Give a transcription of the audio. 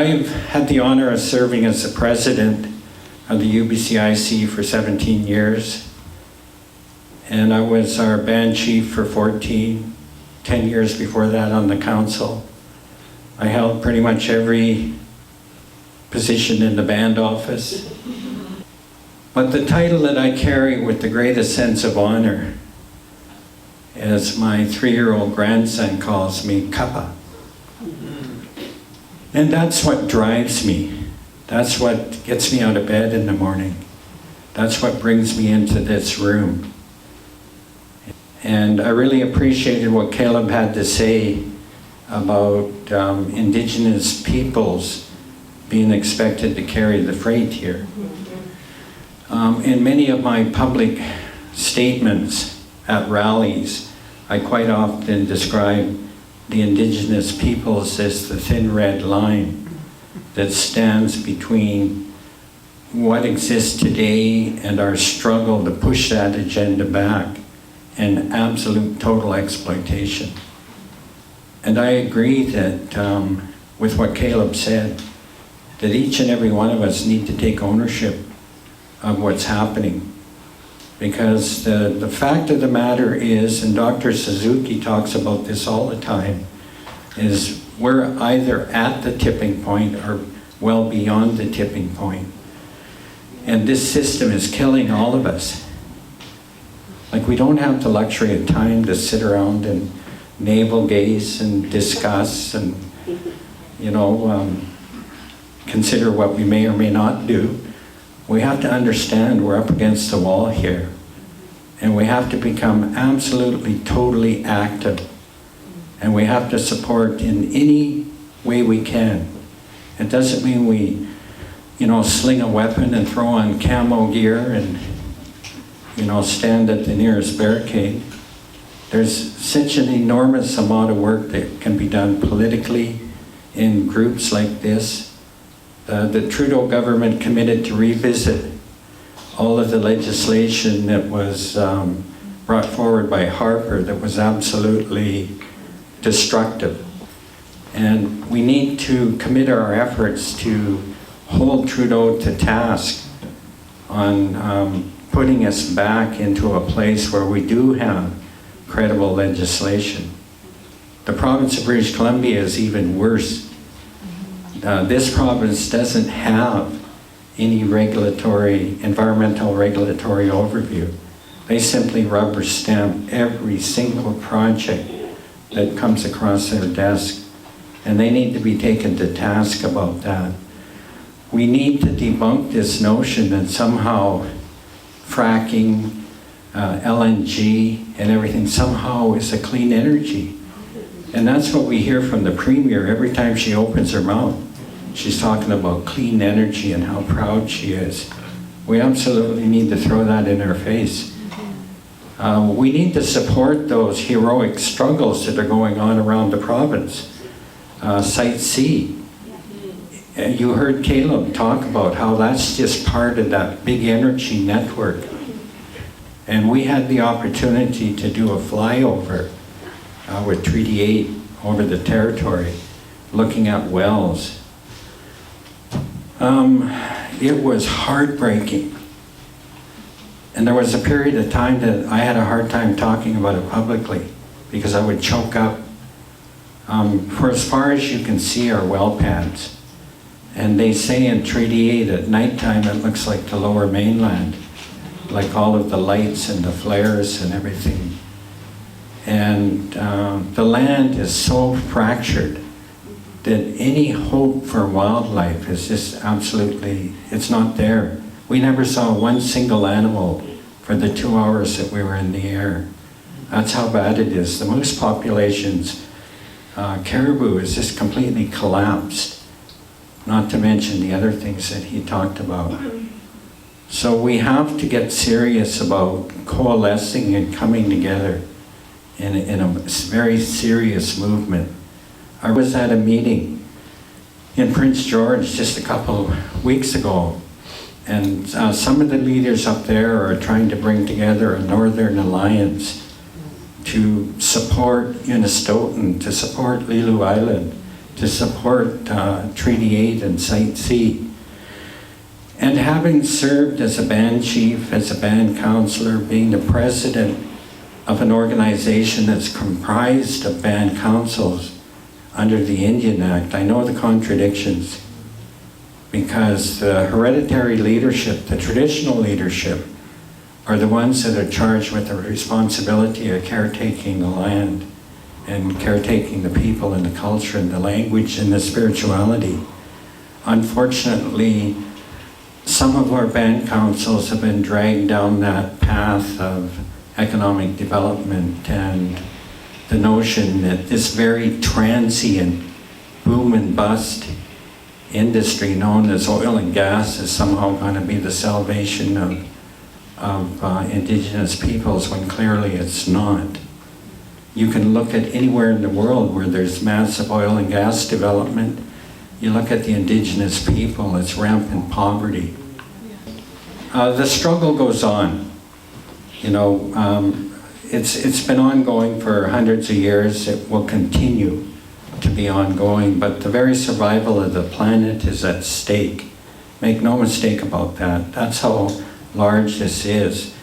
I've had the honor of serving as the president of the UBCIC for 17 years. And I was our band chief for 10 years before that on the council. I held pretty much every position in the band office. But the title that I carry with the greatest sense of honor, as my 3-year-old grandson calls me, Kappa. And that's what drives me. That's what gets me out of bed in the morning. That's what brings me into this room. And I really appreciated what Caleb had to say about Indigenous peoples being expected to carry the freight here. In many of my public statements at rallies, I quite often describe the Indigenous peoples as the thin red line that stands between what exists today and our struggle to push that agenda back and absolute total exploitation. And I agree that with what Caleb said, that each and every one of us need to take ownership of what's happening. Because the fact of the matter is, and Dr. Suzuki talks about this all the time, is we're either at the tipping point or well beyond the tipping point. And this system is killing all of us. Like, we don't have the luxury of time to sit around and navel gaze and discuss and, consider what we may or may not do. We have to understand we're up against the wall here. And we have to become absolutely, totally active. And we have to support in any way we can. It doesn't mean we, sling a weapon and throw on camo gear and, stand at the nearest barricade. There's such an enormous amount of work that can be done politically in groups like this. The Trudeau government committed to revisit all of the legislation that was brought forward by Harper that was absolutely destructive. And we need to commit our efforts to hold Trudeau to task on putting us back into a place where we do have credible legislation. The province of British Columbia is even worse. This province doesn't have any environmental regulatory overview. They simply rubber stamp every single project that comes across their desk, and they need to be taken to task about that. We need to debunk this notion that somehow fracking, LNG, and everything somehow is a clean energy. And that's what we hear from the Premier every time she opens her mouth. She's talking about clean energy and how proud she is. We absolutely need to throw that in her face. We need to support those heroic struggles that are going on around the province. Site C. You heard Caleb talk about how that's just part of that big energy network. And we had the opportunity to do a flyover with Treaty 8 over the territory, looking at wells. It was heartbreaking. And there was a period of time that I had a hard time talking about it publicly because I would choke up. For as far as you can see are well pads. And they say in Treaty 8 at nighttime it looks like the Lower Mainland, like all of the lights and the flares and everything. And the land is so fractured that any hope for wildlife is just absolutely, it's not there. We never saw one single animal for the 2 hours that we were in the air. That's how bad it is. The moose populations, caribou is just completely collapsed, not to mention the other things that he talked about. So we have to get serious about coalescing and coming together in a very serious movement. I was at a meeting in Prince George just a couple weeks ago, and some of the leaders up there are trying to bring together a Northern Alliance to support Unistoten, to support Lilu Island, to support Treaty 8 and Site C. And having served as a band chief, as a band counselor, being the president of an organization that's comprised of band councils under the Indian Act, I know the contradictions, because the hereditary leadership, the traditional leadership, are the ones that are charged with the responsibility of caretaking the land and caretaking the people and the culture and the language and the spirituality. Unfortunately, some of our band councils have been dragged down that path of economic development and the notion that this very transient boom and bust industry known as oil and gas is somehow going to be the salvation of indigenous peoples, when clearly it's not. You can look at anywhere in the world where there's massive oil and gas development. You look at the indigenous people, it's rampant poverty. The struggle goes on. You know, it's been ongoing for hundreds of years. It will continue to be ongoing, but the very survival of the planet is at stake. Make no mistake about that. That's how large this is.